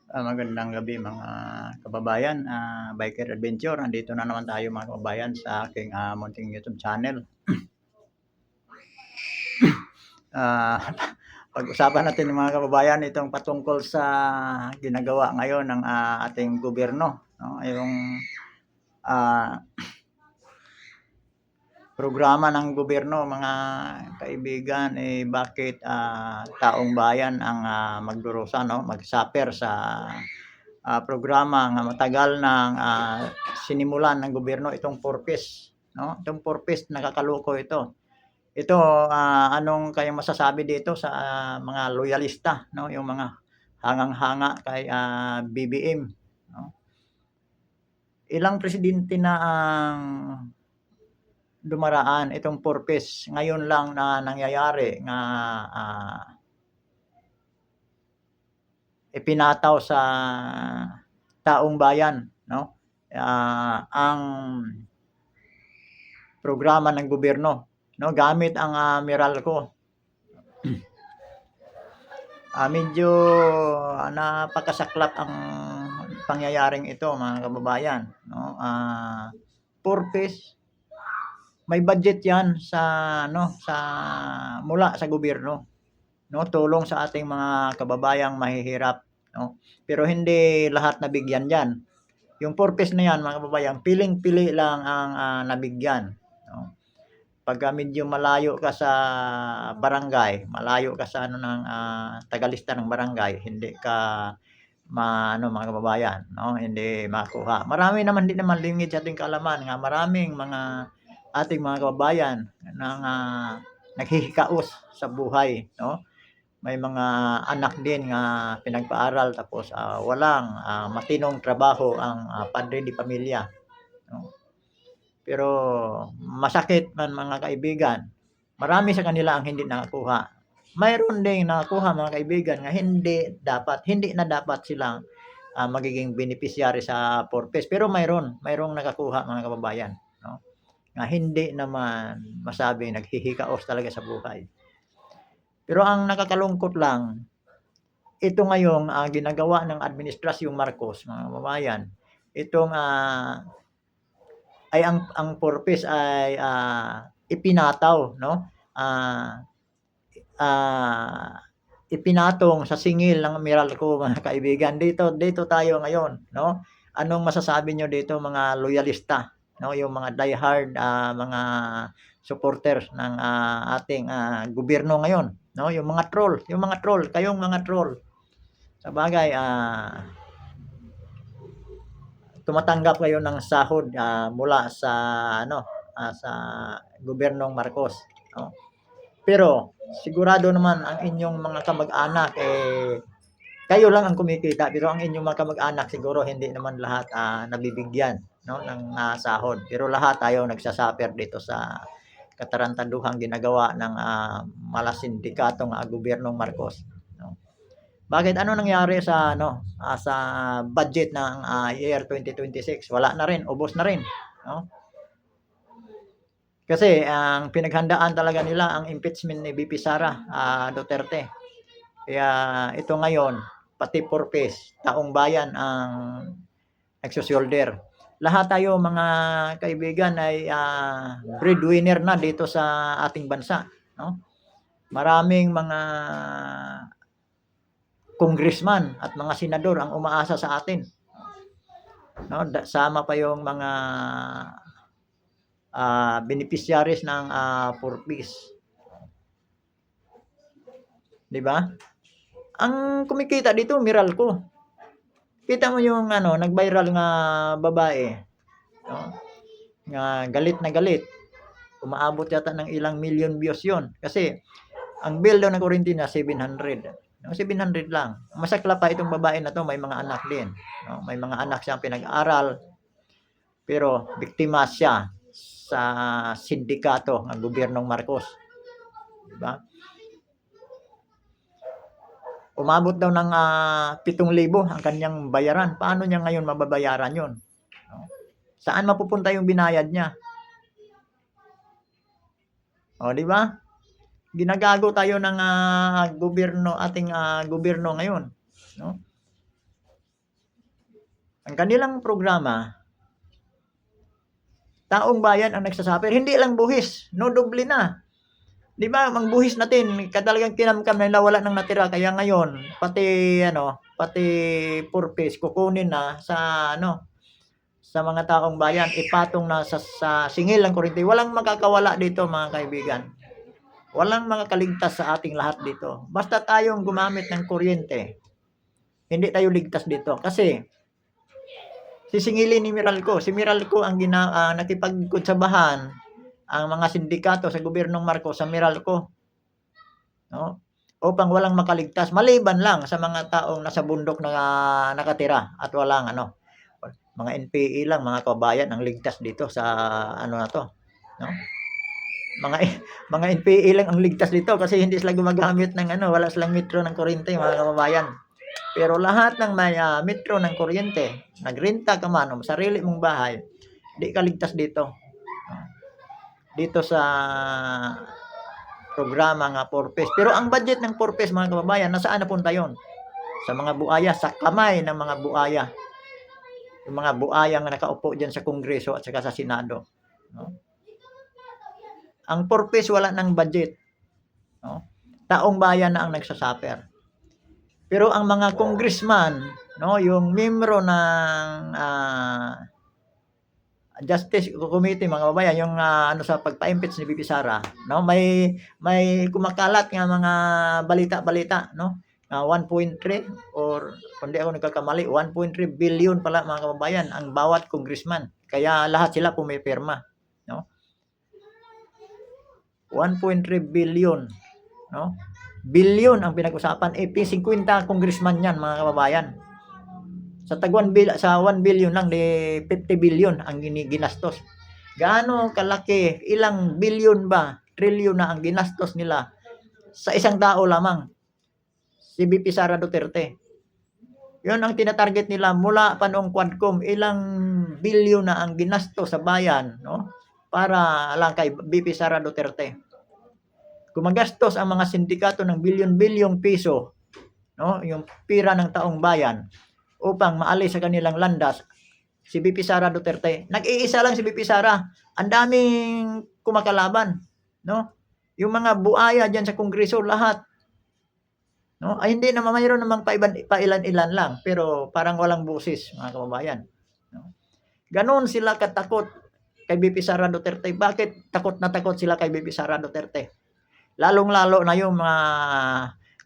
Magandang gabi mga kababayan, Biker Adventure. Nandito na naman tayo mga kababayan sa aking, munting YouTube channel. Ah, Pag-usapan natin mga kababayan itong patungkol sa ginagawa ngayon ng, ating gobyerno, 'no, yung, ah, programa ng gobyerno mga kaibigan, bakit, taong bayan ang, magdurusa 'no, mag-suffer sa programa nga matagal ng, sinimulan ng gobyerno itong purpose, 'no? Itong purpose nakakaloko ito. Ito, anong kayong masasabi dito sa, mga loyalista, 'no, yung mga hangang-hanga kay, BBM, 'no? Ilang presidente na ang dumaraan itong purpose, ngayon lang na nangyayari nga, ipinataw sa taong bayan, 'no, ang programa ng gobyerno, 'no, gamit ang, Meralco. Medyo napakasaklap ang pangyayaring ito mga kababayan, 'no, purpose, may budget 'yan sa ano, sa mula sa gobyerno, 'no, tulong sa ating mga kababayang mahihirap, 'no. Pero hindi lahat nabigyan diyan. Yung purpose na 'yan mga kababayan, piling-pili lang ang, nabigyan, 'no. Pagka medyo malayo ka sa barangay, malayo ka sa ano ng, tagalista ng barangay, hindi ka maano mga kababayan, 'no, hindi makuha. Marami naman din naman lingid sa ating kaalaman nga maraming mga ating mga kababayan ng, naghihikaos sa buhay, 'no. May mga anak din nga pinagpaaral tapos, walang, matinong trabaho ang, padre de pamilya, 'no. Pero masakit man mga kaibigan, marami sa kanila ang hindi nakakuha. Mayroon ding nakakuha mga kaibigan nga hindi na dapat silang, magiging beneficiary sa purpose. Pero mayroong nakakuha mga kababayan, 'no, nga hindi naman masabing naghihikaos talaga sa buhay. Pero ang nakakalungkot lang, ito ngayong, ginagawa ng Administrasyong Marcos mga kababayan, itong, ay ang purpose ay, ipinataw 'no, ah, ipinatong sa singil ng Meralco mga kaibigan. Dito tayo ngayon 'no. Anong masasabi niyo dito mga loyalista 'no, yung mga die-hard, mga supporters ng, ating, gobyerno ngayon 'no, yung mga troll, kayong mga troll. Sabagay, tumatanggap kayo ng sahod, mula sa ano, sa gobyernong Marcos, 'no. Pero sigurado naman ang inyong mga kamag-anak, kayo lang ang kumikita pero ang inyong mga kamag-anak siguro hindi naman lahat, nabibigyan 'no, ng, sahod. Pero lahat tayo nagsa-suffer dito sa katarantaduhang ginagawa ng, malasindikatong, gobyernong Marcos, 'no. Bakit ano nangyari sa ano, sa budget ng, year 2026? Wala na rin, ubos na rin, 'no. Kasi ang pinaghandaan talaga nila ang impeachment ni VP Sara, Duterte. Kaya ito ngayon, pati purpose, taong bayan ang nagso-shoulder. Lahat tayo mga kaibigan ay, breadwinner na dito sa ating bansa, 'no. Maraming mga congressman at mga senador ang umaasa sa atin, 'no. Sama pa yung mga, beneficiaries ng, purpose, 'di ba? Ang kumikita dito Meralco. Kita mo yung ano, nag-viral nga babae, 'no, nga galit na galit. Umaabot yata ng ilang million views 'yun. Kasi ang bill daw ng kuryente niya 700, 'no, 700 lang. Masaklap pa itong babae na 'to, may mga anak din, 'no, may mga anak siyang pinag-aral, pero biktima siya sa sindikato ng gobyernong Marcos, 'di ba? Umabot daw ng, 7,000 ang kanyang bayaran. Paano niya ngayon mababayaran 'yun, 'no? Saan mapupunta yung binayad niya? Oh, 'di ba? Ginagago tayo ng, gobyerno ating, gobyerno ngayon, 'no? Ang kanilang programa, taong bayan ang nagsasuffer, hindi lang buhis, no, doble na. 'Di ba, ang buhis natin talagang kinamkam nila, wala nang natira, kaya ngayon pati purpose kukunin na sa sa mga taong bayan, ipatong na sa singil ng kuryente. Walang makakawala dito, mga kaibigan. Walang makakaligtas sa ating lahat dito. Basta tayong gumamit ng kuryente, hindi tayo ligtas dito. Kasi sisingilin ni Meralco. Si Meralco ang nakipagkutsabahan ang mga sindikato sa gobyernong Marcos sa Meralco, no? Upang walang makaligtas, maliban lang sa mga taong nasa bundok na nakatira at walang mga NPA lang, mga kabayan ang ligtas dito sa na to, no? Mga NPA lang ang ligtas dito kasi hindi sila gumagamit ng wala silang metro ng kuryente, mga kababayan. Pero lahat ng may metro ng kuryente, nagrenta ka man o sarili mong bahay, di ka ligtas dito. Dito sa programa nga Purpose. Pero ang budget ng Purpose, mga kababayan, nasaan napunta yon? Sa mga buaya, sa kamay ng mga buaya. Yung mga buaya nga nakaupo dyan sa Kongreso at saka sa Senado. No? Ang Purpose wala ng budget. No? Taong bayan na ang nagsasuffer. Pero ang mga congressman, yung membro ng Justice Committee, mga kababayan, yung sa pagpa-impeach ni VP Sara, may kumakalat nga mga balita-balita, 1.3 or kundi ako nagkakamali, 1.3 billion pala, mga kababayan, ang bawat congressman. Kaya lahat sila pumipirma, 1.3 billion, billion ang pinag-usapan. 50 congressman yan, mga kababayan. Sa 1 billion lang, 50 billion ang ginastos. Gaano kalaki, ilang billion ba, trillion na ang ginastos nila sa isang tao lamang, si VP Sara Duterte. Yun ang tinatarget nila mula pa noong Quadcom, ilang billion na ang ginastos sa bayan, para lang kay VP Sara Duterte. Gumagastos ang mga sindikato ng bilyon-bilyong piso, yung pira ng taong bayan, upang maalis sa kanilang landas si VP Sara Duterte. Nag-iisa lang si VP Sara. Ang daming kumakalaban, Yung mga buaya diyan sa Kongreso, lahat. Ay hindi naman, mayroon namang pailan-ilan lang, pero parang walang busis, mga kababayan. Ganon sila katakot kay VP Sara Duterte. Bakit takot na takot sila kay VP Sara Duterte? Lalong-lalo na yung mga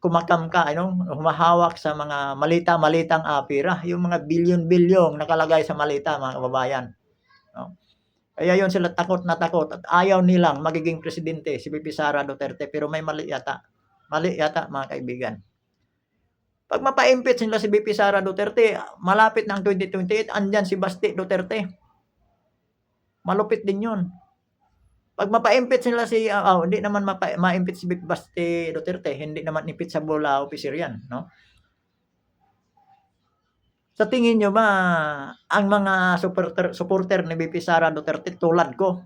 kumakamka, humahawak sa mga malita-malitang pira, yung mga bilyon-bilyong nakalagay sa malita, mga kababayan. Kaya yun sila takot na takot at ayaw nilang magiging presidente si VP Sara Duterte, pero may mali yata, mga kaibigan. Pag mapa-impeach nila si VP Sara Duterte, malapit na ang 2028, andyan si Basti Duterte. Malupit din yun. Pag mapa-impeach nila hindi naman ma-impeach si Basti Duterte, hindi naman impeachable officer yan, Sa tingin nyo ba, ang mga supporter ni VP Sara Duterte tulad ko,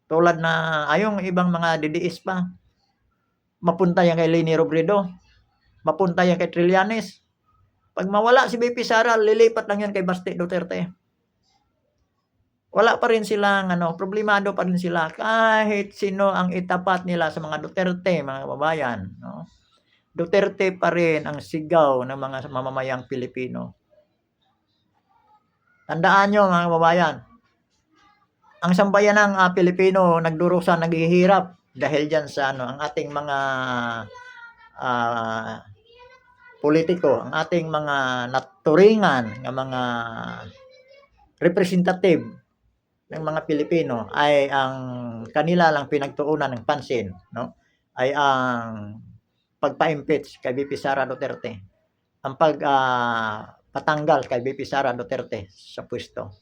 tulad na yung ibang mga DDS pa, mapunta yan kay Leni Robredo, mapunta yan kay Trillanes. Pag mawala si VP Sara, lilipat lang yan kay Basti Duterte. Wala pa rin silang problemado pa rin sila kahit sino ang itapat nila sa mga Duterte, mga kababayan, Duterte pa rin ang sigaw ng mga mamamayang Pilipino. Tandaan nyo, mga kababayan, ang sambayanang Pilipino nagdurusa, naghihirap dahil diyan sa ang ating mga politiko, ang ating mga naturingan ng mga representative ng mga Pilipino ay ang kanila lang pinagtuunan ng pansin, ay ang pagpa-impeach kay VP Sara Duterte, ang patanggal kay VP Sara Duterte sa pwesto,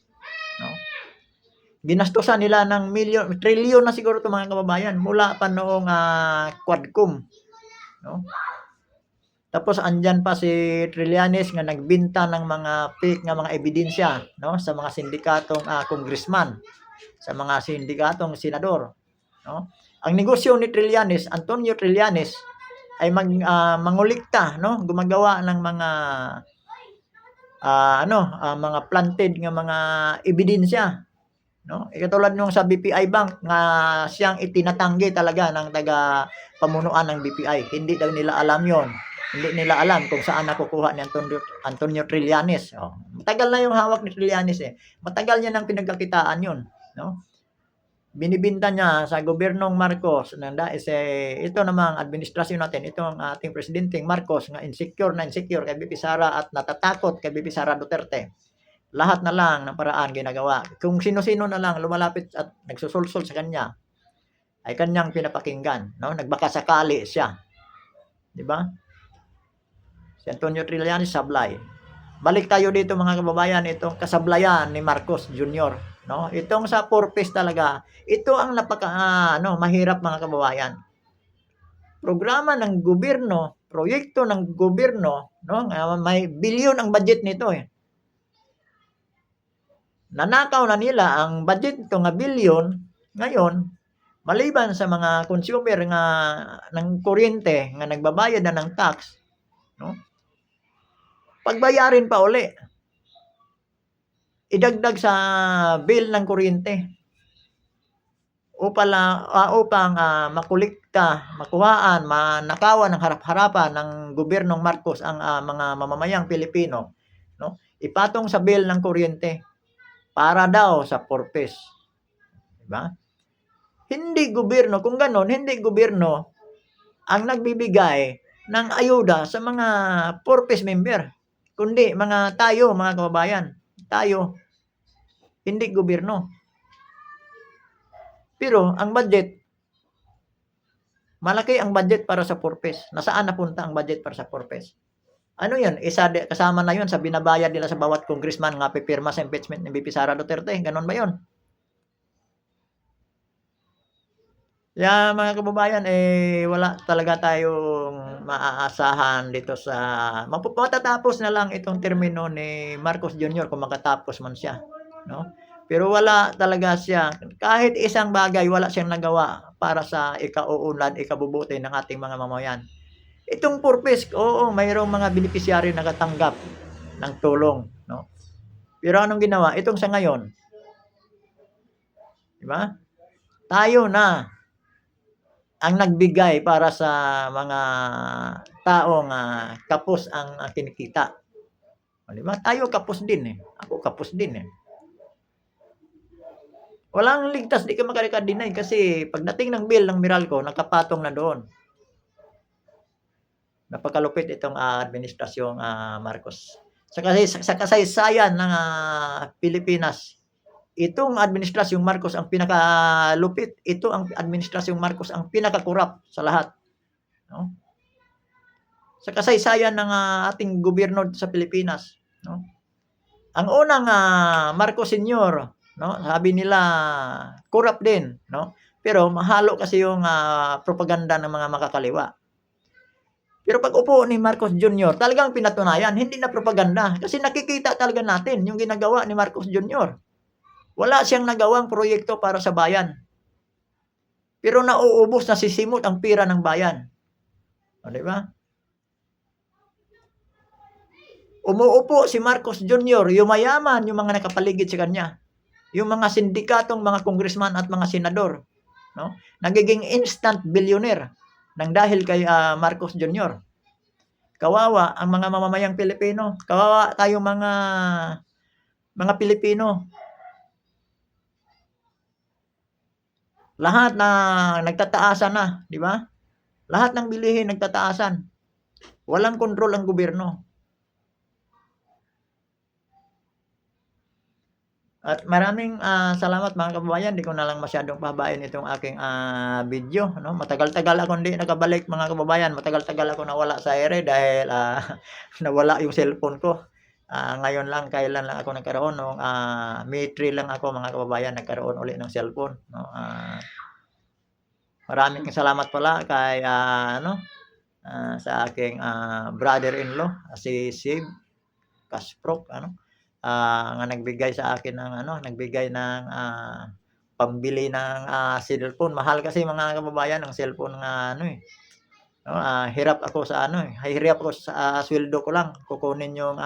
Ginastusan nila ng trilyon na siguro ito, mga kababayan, mula pa noong Quadcom, Tapos andyan pa si Trillanes nga nagbinta ng mga fake nga mga ebidensya, sa mga sindikatong congressman, sa mga sindikatong senador, Ang negosyo ni Trillanes, Antonio Trillanes, ay mangulikta, gumagawa ng mga mga planted nga mga ebidensya, no? Katulad nung sa BPI Bank nga siyang itinatanggi talaga ng taga pamunuan ng BPI. Hindi daw nila alam 'yon. Hindi nila alam kung saan nakukuha ni Antonio Trillanes. Oh, matagal na yung hawak ni Trillanes eh. Matagal niya nang pinagkakitaan 'yon, no? Binibinta niya sa gobyernong Marcos ito namang administrasyon natin, ito ang ating presidenteng Marcos nga insecure kay BP Sara at natatakot kay BP Sara Duterte. Lahat na lang ng paraan ginagawa. Kung sino-sino na lang lumalapit at nagsusulsol sa kanya ay kanyang pinapakinggan, no? Nagbakasakali siya. 'Di ba? Si Antonio Trillanes sablay. Balik tayo dito mga kababayan, itong kasablayan ni Marcos Jr., no? Itong sa purpose talaga, ito ang mahirap mga kababayan. Programa ng gobyerno, proyekto ng gobyerno, no? May bilyon ang budget nito eh. Nanakaw na nila ang budget nito nga bilyon ngayon maliban sa mga consumer nga ng kuryente nga nagbabayad na ng tax, no? Pagbayarin pa uli. Idagdag sa bill ng kuryente upang makulikta, makuhaan, manakawan ng harap-harapan ng gobyernong Marcos ang mga mamamayang Pilipino, no? Ipatong sa bill ng kuryente para daw sa purpose. Diba? Hindi gobyerno, kung ganon, hindi gobyerno ang nagbibigay ng ayuda sa mga purpose member, kundi mga kababayan, tayo, hindi gobyerno. Pero ang budget, malaki ang budget para sa purpose. Nasaan napunta ang budget para sa purpose? Ano yan? Kasama na yun sa binabayad nila sa bawat congressman nga pipirma sa impeachment ni BP Sara Duterte. Ganon ba yun? Kaya mga kababayan, wala talaga tayong maaasahan dito sa matatapos na lang itong termino ni Marcos Jr. kung makatapos man siya, no? Pero wala talaga siya, kahit isang bagay wala siyang nagawa para sa ikauunlad, ikabubuti ng ating mga mamamayan. Itong purpose, oo, mayroong mga beneficiary na nakatanggap ng tulong, no? Pero anong ginawa? Itong sa ngayon, di ba? Tayo na ang nagbigay para sa mga taong kapos ang kinikita. Di ba? Tayo kapos din eh. Ako kapos din eh. Walang ligtas, di ka makarika-deny kasi pagdating ng bill ng Meralco, nakapatong na doon. Napakalupit itong administrasyong Marcos. Sa kasaysayan ng Pilipinas, itong administrasyong Marcos ang pinakalupit. Ito ang administrasyong Marcos ang pinakakurap sa lahat, no? Sa kasaysayan ng ating gobyerno sa Pilipinas, no? Ang unang Marcos Senior, no? Sabi nila kurap din, no? Pero mahalo kasi yung propaganda ng mga makakaliwa. Pero pag upo ni Marcos Jr., talagang pinatunayan, hindi na propaganda. Kasi nakikita talaga natin yung ginagawa ni Marcos Jr. Wala siyang nagawang proyekto para sa bayan. Pero nauubos, nasisimot ang pira ng bayan. O, di ba? Umuupo si Marcos Jr., yumayaman yung mga nakapaligid sa kanya. Yung mga sindikatong mga congressman at mga senador, no? Nagiging instant billionaire nang dahil kay Marcos Jr. Kawawa ang mga mamamayang Pilipino. Kawawa tayo mga Pilipino. Lahat na nagtataasan na, di ba? Lahat ng bilihin nagtataasan. Walang kontrol ang gobyerno. At maraming salamat mga kababayan. Hindi ko na lang masyadong pahabain itong aking video, no? Matagal-tagal ako hindi nakabalik mga kababayan. Matagal-tagal ako nawala sa ere dahil nawala yung cellphone ko. Ngayon lang, kailan lang ako nagkaroon nung May 3 lang ako mga kababayan nagkaroon uli ng cellphone, no? Maraming salamat pala kay sa aking brother-in-law si Sib Kasprok, nga nagbigay sa akin ng nagbigay ng pambili ng cellphone. Mahal kasi mga kababayan ang cellphone nga no, hirap ako sa ano, hirap ako sa sweldo ko lang, kukunin yung,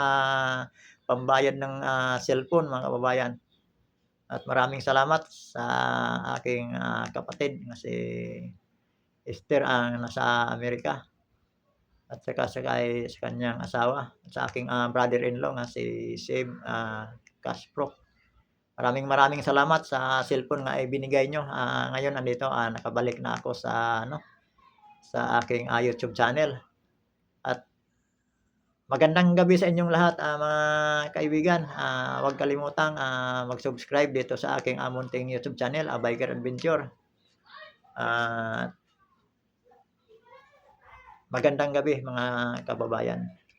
pambayad ng, cellphone mga kababayan. At maraming salamat sa aking, kapatid na si Esther ang nasa Amerika at sa kanyang asawa at sa aking, brother-in-law na si Seb, Castro. Maraming salamat sa cellphone na ibinigay niyo. Ngayon nandito, nakabalik na ako sa ano, sa aking, YouTube channel. At magandang gabi sa inyong lahat, mga kaibigan. Huwag kalimutang, mag-subscribe dito sa aking, munting YouTube channel, Biker Adventure. At magandang gabi mga kababayan.